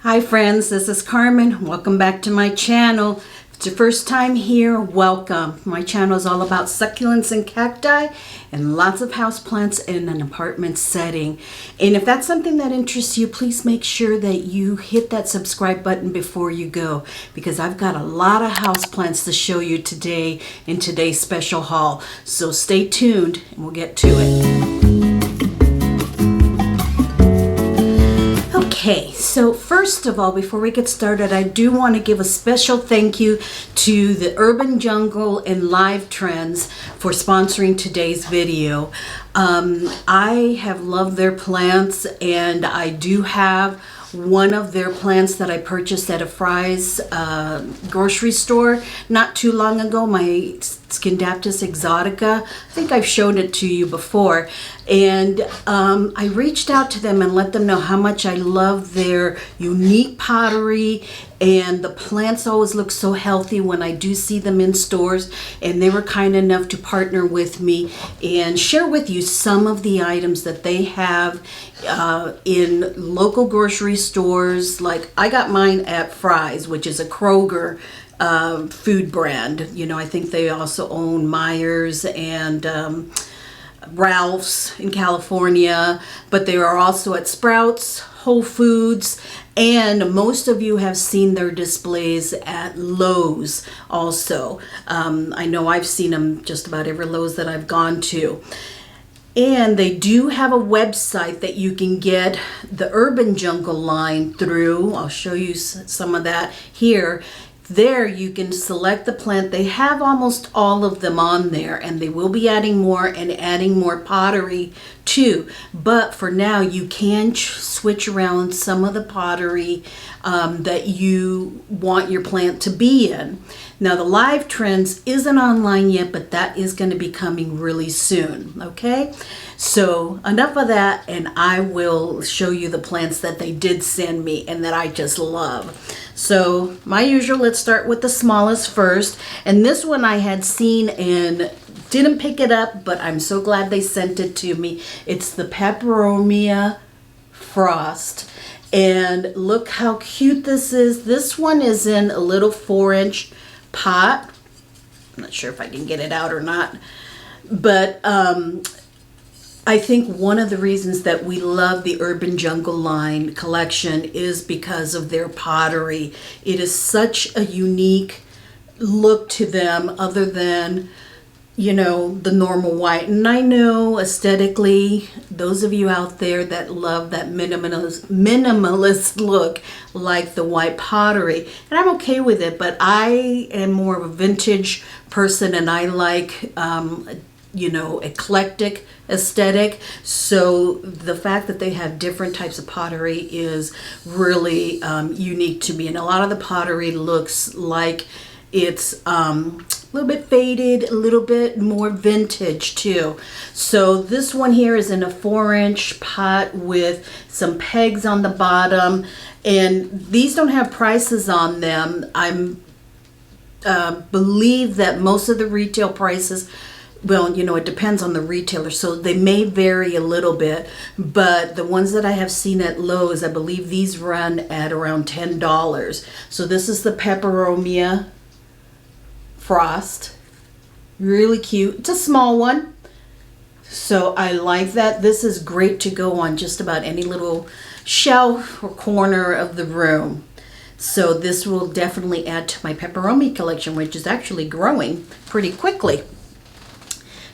Hi friends, this is Carmen. Welcome back to my channel. If it's your first time here, welcome. My channel is all about succulents and cacti and lots of houseplants in an apartment setting. And if that's something that interests you, please make sure that you hit that subscribe button before you go, because I've got a lot of houseplants to show you today in today's special haul. So stay tuned and we'll get to it. Okay, so first of all, before we get started, I do want to give a special thank you to the Urban Jungle and Live Trends for sponsoring today's video. I have loved their plants, and I do have one of their plants that I purchased at a Fry's grocery store not too long ago, my Scindaptus exotica. I think I've shown it to you before. And I reached out to them and let them know how much I love their unique pottery, and the plants always look so healthy when I do see them in stores, and they were kind enough to partner with me and share with you some of the items that they have in local grocery stores. Like I got mine at Fry's, which is a Kroger food brand. You know, I think they also own Myers and Ralph's in California, but they are also at Sprouts, Whole Foods, and most of you have seen their displays at Lowe's also. I know I've seen them just about every Lowe's that I've gone to. And they do have a website that you can get the Urban Jungle line through. I'll show you some of that here. There you can select the plant. They have almost all of them on there, and they will be adding more and adding more pottery too. But for now, you can switch around some of the pottery that you want your plant to be in. Now the Live Trends isn't online yet, but that is going to be coming really soon. Okay, so enough of that, and I will show you the plants that they did send me and that I just love. So my usual, let's start with the smallest first. And this one I had seen and didn't pick it up, but I'm so glad they sent it to me. It's the Peperomia Frost. And look how cute this is. This one is in a little 4-inch pot. I'm not sure if I can get it out or not. But I think one of the reasons that we love the Urban Jungle line collection is because of their pottery. It is such a unique look to them, other than, you know, the normal white. And I know aesthetically, those of you out there that love that minimalist look like the white pottery, and I'm okay with it, but I am more of a vintage person, and I like you know, eclectic aesthetic. So the fact that they have different types of pottery is really unique to me. And a lot of the pottery looks like it's a little bit faded, a little bit more vintage too. So this one here is in a 4-inch pot with some pegs on the bottom, and these don't have prices on them. I'm believe that most of the retail prices, well, you know, it depends on the retailer, so they may vary a little bit, but the ones that I have seen at Lowe's, I believe these run at around $10. So this is the Peperomia Frost. Really cute. It's a small one, so I like that. This is great to go on just about any little shelf or corner of the room. So this will definitely add to my Peperomia collection, which is actually growing pretty quickly.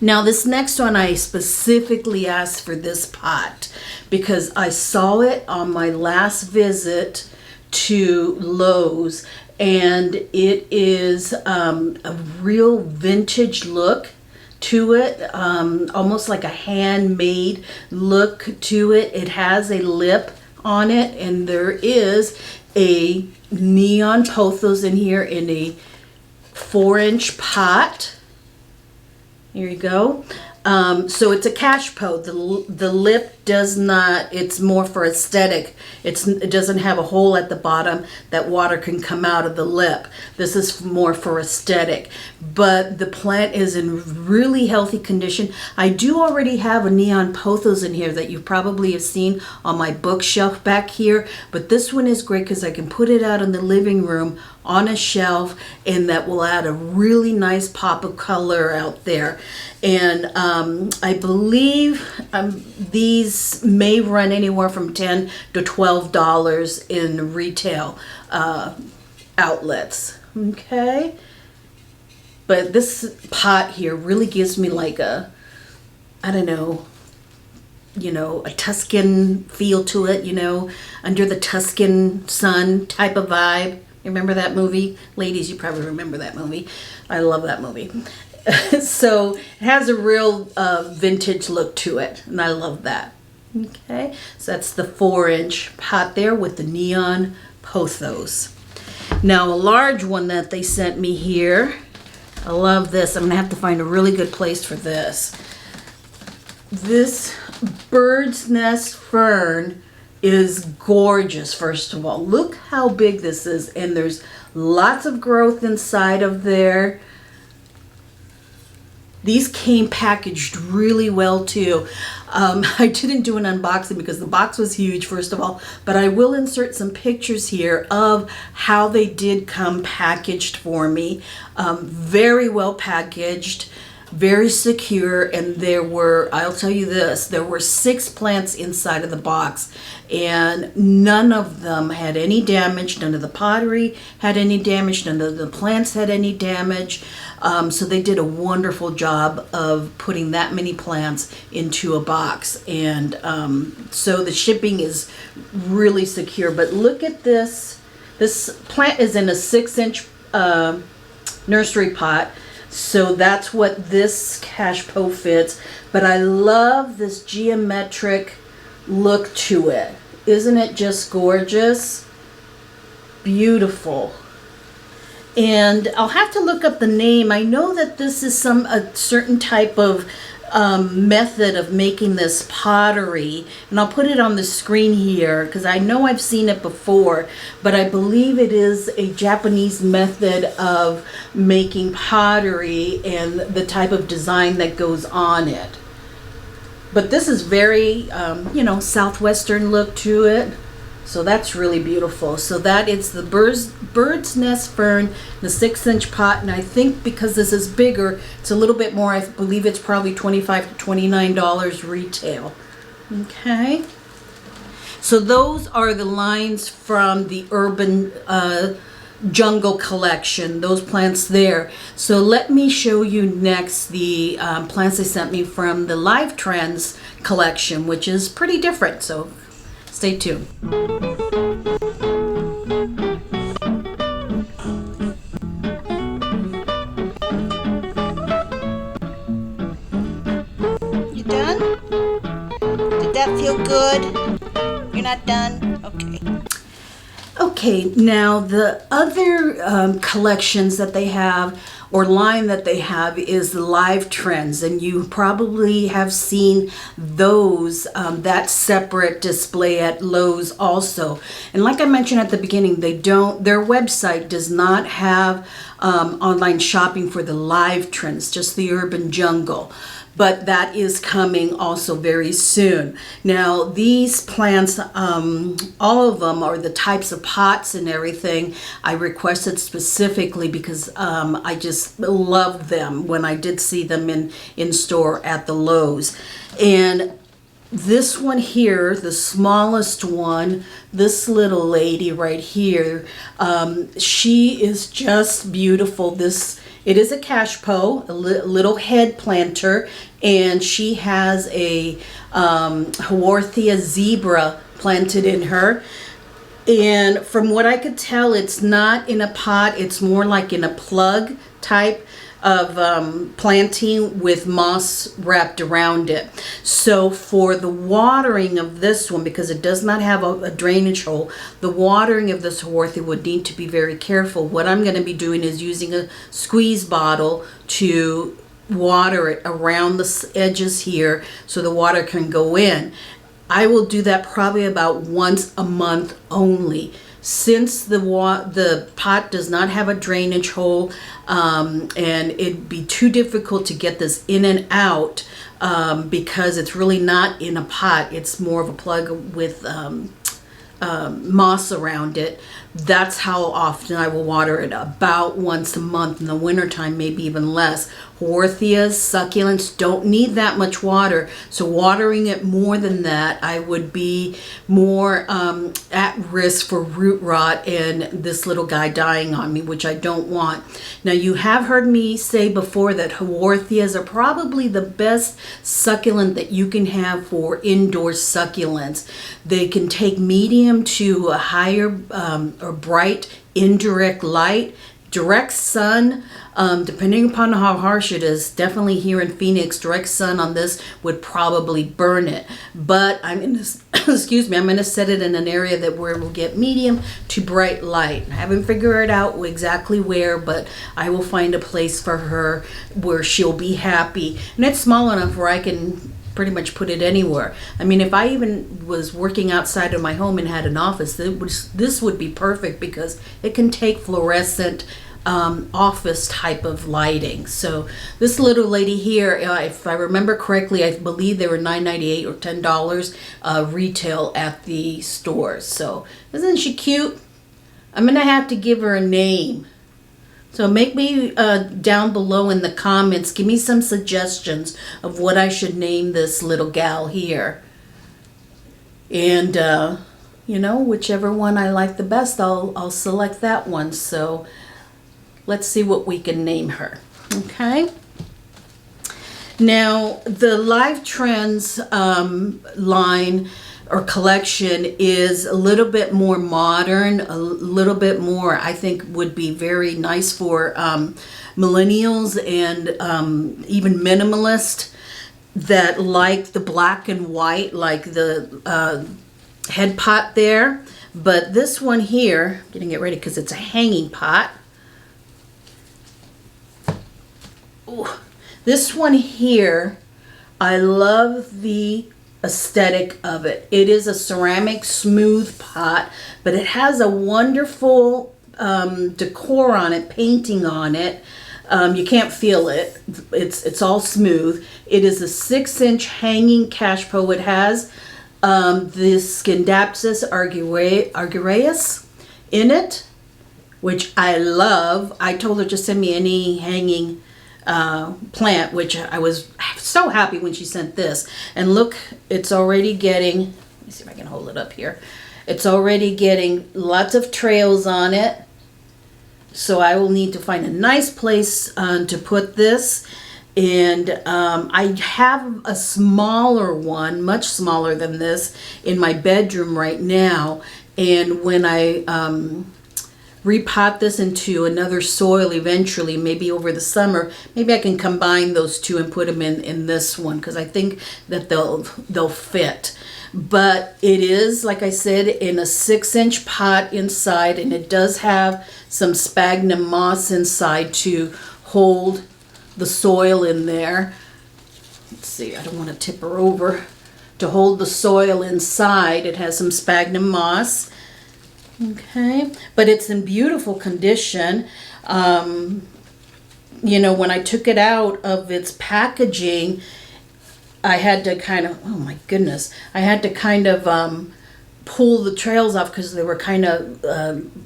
Now this next one, I specifically asked for this pot because I saw it on my last visit to Lowe's, and it is a real vintage look to it, almost like a handmade look to it. It has a lip on it, and there is a neon pothos in here in a 4-inch pot. Here you go. So it's a cash pot. The lip does not, it's more for aesthetic. It doesn't have a hole at the bottom that water can come out of the lip. This is more for aesthetic. But the plant is in really healthy condition. I do already have a neon pothos in here that you probably have seen on my bookshelf back here. But this one is great because I can put it out in the living room on a shelf, and that will add a really nice pop of color out there. And I believe these may run anywhere from $10 to $12 in retail outlets. Okay, but this pot here really gives me like a, I don't know, a Tuscan feel to it, under the Tuscan sun type of vibe. Remember that movie? Ladies, you probably remember that movie. I love that movie. So it has a real vintage look to it, and I love that. Okay, so that's the 4-inch pot there with the neon pothos. Now a large one that they sent me here, I love this. I'm gonna have to find a really good place for this. This bird's nest fern is gorgeous. First of all, look how big this is, and there's lots of growth inside of there. These came packaged really well too. I didn't do an unboxing because the box was huge, first of all, but I will insert some pictures here of how they did come packaged for me. Very well packaged, very secure, and there were, I'll tell you this, there were 6 plants inside of the box, and none of them had any damage. None of the pottery had any damage. None of the plants had any damage. So they did a wonderful job of putting that many plants into a box, and so the shipping is really secure. But look at this. This plant is in a 6-inch nursery pot. So that's what this cashpo fits. But I love this geometric look to it. Isn't it just gorgeous? Beautiful. And I'll have to look up the name. I know that this is a certain type of method of making this pottery, and I'll put it on the screen here because I know I've seen it before, but I believe it is a Japanese method of making pottery and the type of design that goes on it. But this is very southwestern look to it, so that's really beautiful. So that is the bird's nest fern, the 6-inch pot, and I think because this is bigger, it's a little bit more. I believe it's probably $25 to $29 retail. Okay, so those are the lines from the Urban Jungle collection, those plants there. So let me show you next the plants they sent me from the Live Trends collection, which is pretty different, so stay tuned. You done? Did that feel good? You're not done? Okay. Okay, now the other collections that they have, or line that they have, is the Live Trends, and you probably have seen those, that separate display at Lowe's also. And like I mentioned at the beginning, their website does not have online shopping for the Live Trends, just the Urban Jungle. But that is coming also very soon. Now these plants, all of them are the types of pots and everything I requested specifically because I just loved them when I did see them in store at the Lowe's. And this one here, the smallest one, this little lady right here, she is just beautiful. It is a cashpo, a little head planter, and she has a Haworthia zebra planted in her. And from what I could tell, it's not in a pot, it's more like in a plug type of planting with moss wrapped around it. So for the watering of this one, because it does not have a drainage hole, the watering of this Haworthia would need to be very careful. What I'm going to be doing is using a squeeze bottle to water it around the edges here so the water can go in. I will do that probably about once a month only. Since the pot does not have a drainage hole, and it'd be too difficult to get this in and out, because it's really not in a pot. It's more of a plug with moss around it. That's how often I will water it, about once a month. In the wintertime, maybe even less. Orchids, succulents don't need that much water, so watering it more than that, I would be more at risk for root rot and this little guy dying on me, which I don't want. Now, you have heard me say before that orchids are probably the best succulent that you can have for indoor succulents. They can take medium to a higher or bright indirect light. Direct sun, depending upon how harsh it is, definitely here in Phoenix, direct sun on this would probably burn it. But I'm going to, excuse me, I'm going to set it in an area that where it will get medium to bright light. I haven't figured out exactly where, but I will find a place for her where she'll be happy. And it's small enough where I can pretty much put it anywhere. I mean, if I even was working outside of my home and had an office, this would be perfect because it can take fluorescent office type of lighting. So this little lady here, if I remember correctly, I believe they were $9.98 or $10 retail at the stores. So isn't she cute? I'm gonna have to give her a name. So make me down below in the comments, give me some suggestions of what I should name this little gal here. And, you know, whichever one I like the best, I'll select that one. So let's see what we can name her. Okay. Now, the Live Trends line or collection is a little bit more modern, a little bit more, I think, would be very nice for millennials and even minimalist that like the black and white, like the head pot there. But this one here, getting it ready because it's a hanging pot. Ooh, this one here, I love the aesthetic of it. It is a ceramic smooth pot, but it has a wonderful decor on it, painting on it. You can't feel it. It's all smooth. It is a 6-inch hanging cash po. It has this Scindapsus argyraeus in it, which I love. I told her to send me any hanging plant, which I was so happy when she sent this. And look, it's already getting, let me see if I can hold it up here. It's already getting lots of trails on it. So I will need to find a nice place to put this. And I have a smaller one, much smaller than this, in my bedroom right now. And when I repot this into another soil eventually, maybe over the summer, maybe I can combine those two and put them in this one, because I think that they'll fit. But it is, like I said, in a 6-inch pot inside, and it does have some sphagnum moss inside to hold the soil in there. Let's see, I don't want to tip her over. To hold the soil inside, it has some sphagnum moss. Okay, but it's in beautiful condition. You know, when I took it out of its packaging, I had to kind of, oh my goodness, I had to kind of pull the trails off because they were kind of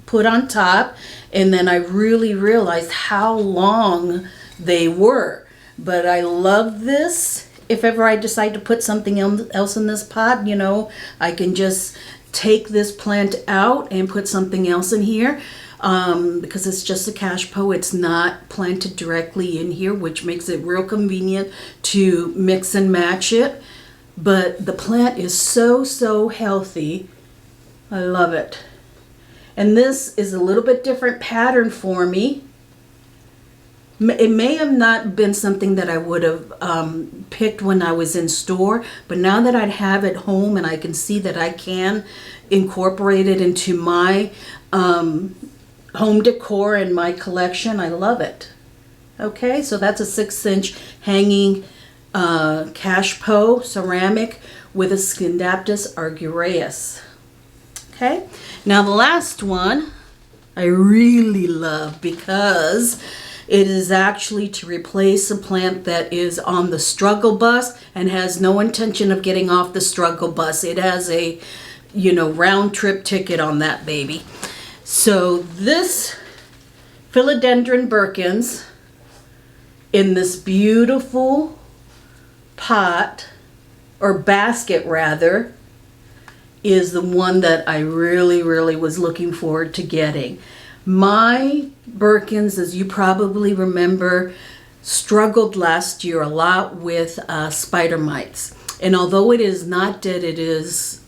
put on top, and then I really realized how long they were. But I love this. If ever I decide to put something else in this pot, you know, I can just take this plant out and put something else in here, because it's just a cash po. It's not planted directly in here, which makes it real convenient to mix and match it. But the plant is so healthy. I love it. And this is a little bit different pattern for me. It may have not been something that I would have picked when I was in store, but now that I have it home and I can see that I can incorporate it into my home decor and my collection, I love it. Okay, so that's a 6-inch hanging cash po ceramic with a Scindaptus argureus. Okay, now the last one I really love because it is actually to replace a plant that is on the struggle bus and has no intention of getting off the struggle bus. It has a, round trip ticket on that baby. So this Philodendron Birkins in this beautiful pot, or basket rather, is the one that I really, really was looking forward to getting. My Birkins, as you probably remember, struggled last year a lot with spider mites. And although it is not dead, it is,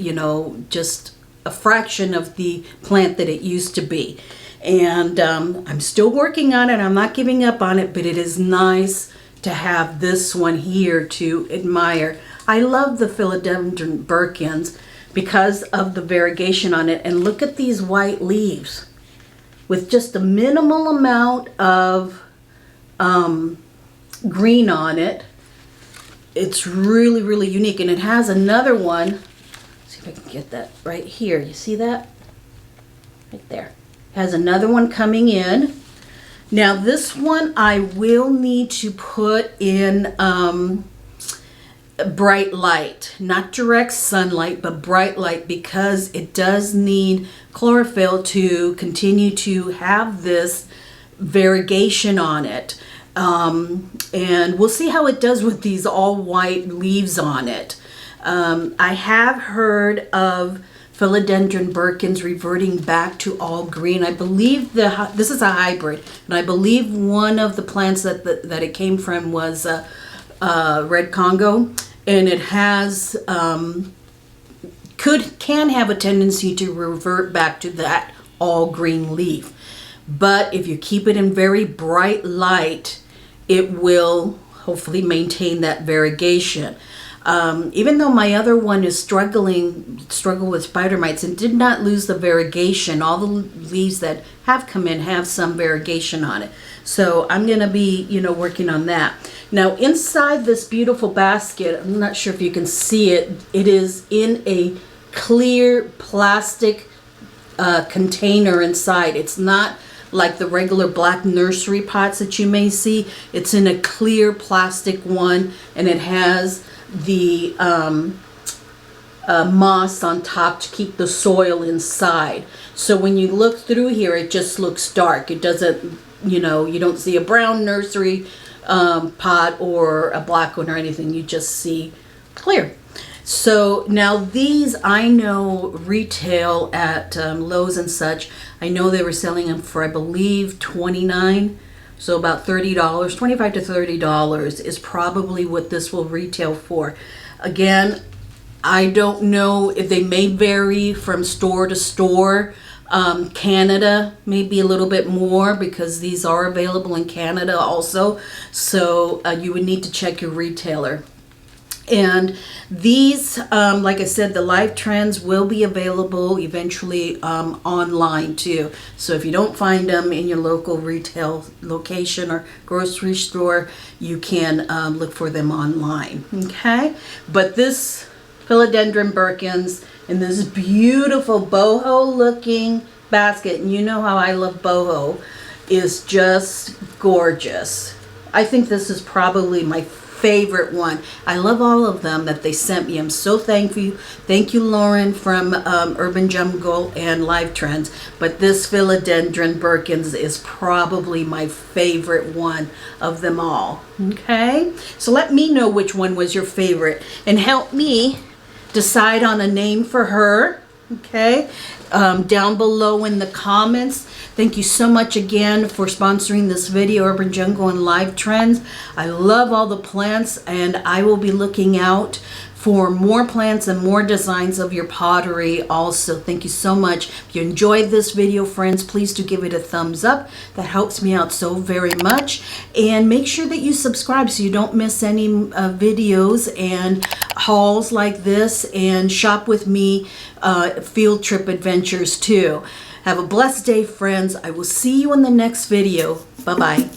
just a fraction of the plant that it used to be. And I'm still working on it. I'm not giving up on it, but it is nice to have this one here to admire. I love the Philodendron Birkins because of the variegation on it. And look at these white leaves with just a minimal amount of green on it. It's really, really unique. And it has another one. Let's see if I can get that right here. You see that? Right there. Has another one coming in. Now this one I will need to put in bright light, not direct sunlight, but bright light, because it does need chlorophyll to continue to have this variegation on it. And we'll see how it does with these all white leaves on it. I have heard of Philodendron Birkins reverting back to all green. I believe this is a hybrid, and I believe one of the plants that it came from was Red Congo, and it has can have a tendency to revert back to that all green leaf. But if you keep it in very bright light, it will hopefully maintain that variegation. Even though my other one is struggle with spider mites and did not lose the variegation, all the leaves that have come in have some variegation on it. So I'm going to be, working on that. Now inside this beautiful basket, I'm not sure if you can see it, it is in a clear plastic container inside. It's not like the regular black nursery pots that you may see. It's in a clear plastic one, and it has the moss on top to keep the soil inside. So when you look through here, it just looks dark. It doesn't, you don't see a brown nursery pot or a black one or anything. You just see clear. So now these I know retail at Lowe's and such. I know they were selling them for, I believe, $29. So about $30, $25 to $30 is probably what this will retail for. Again, I don't know if they may vary from store to store. Canada may be a little bit more because these are available in Canada also. So you would need to check your retailer. And these, like I said, the live trends will be available eventually online too. So if you don't find them in your local retail location or grocery store, you can look for them online. Okay, but this Philodendron Birkins in this beautiful boho looking basket, and you know how I love boho, is just gorgeous. I think this is probably my favorite one. I love all of them that they sent me. I'm so thankful. Thank you, Lauren from Urban Jungle and Live Trends. But this Philodendron Birkins is probably my favorite one of them all. Okay, so let me know which one was your favorite and help me decide on a name for her. Okay, down below in the comments. Thank you so much again for sponsoring this video, Urban Jungle and Live Trends. I love all the plants, and I will be looking out for more plants and more designs of your pottery also. Thank you so much. If you enjoyed this video, friends, please do give it a thumbs up. That helps me out so very much. And make sure that you subscribe so you don't miss any videos and hauls like this, and shop with me field trip adventures too. Have a blessed day, friends. I will see you in the next video. Bye-bye.